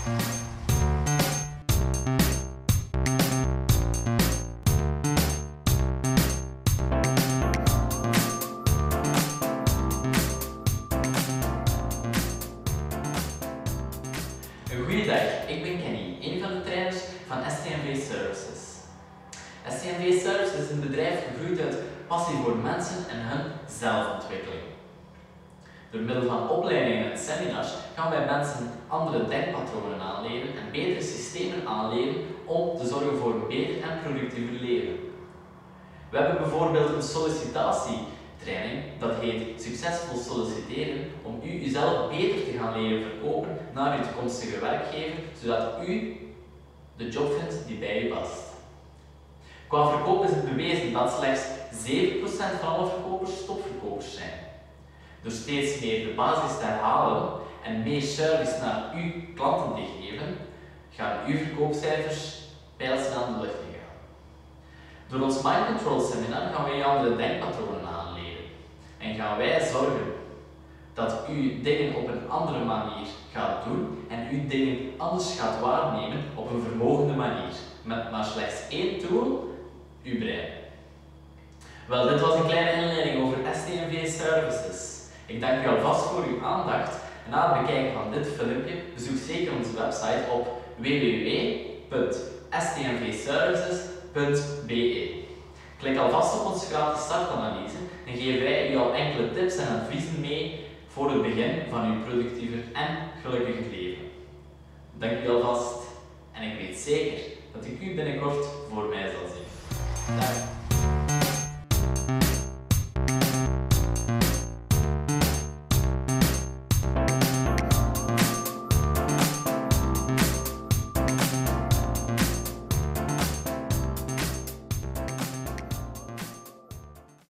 Goeiedag, ik ben Kenny, een van de trainers van STMV Services. STMV Services is een bedrijf gegroeid uit passie voor mensen en hun zelfontwikkeling. Door middel van opleidingen en seminars gaan wij mensen andere denkpatronen aanleren en betere systemen aanleren om te zorgen voor een beter en productiever leven. We hebben bijvoorbeeld een sollicitatietraining dat heet Succesvol solliciteren om u uzelf beter te gaan leren verkopen naar uw toekomstige werkgever, zodat u de job vindt die bij u past. Qua verkoop is het bewezen dat slechts 7% van alle verkopers topverkopers zijn. Door steeds meer de basis te herhalen en meer service naar uw klanten te geven, gaan uw verkoopcijfers pijlsnel in de lucht gaan. Door ons Mind Control seminar gaan wij andere denkpatronen aanleren en gaan wij zorgen dat u dingen op een andere manier gaat doen en u dingen anders gaat waarnemen op een vermogende manier, met maar slechts één tool, uw brein. Wel, dit was een kleine inleiding over STMV Services. Ik dank u alvast voor uw aandacht en na het bekijken van dit filmpje bezoek zeker onze website op www.stmvservices.be. Klik alvast op onze gratis startanalyse en geven wij u al enkele tips en adviezen mee voor het begin van uw productiever en gelukkiger leven. Dank u alvast en ik weet zeker dat ik u binnenkort voor mij zal zien. Dag.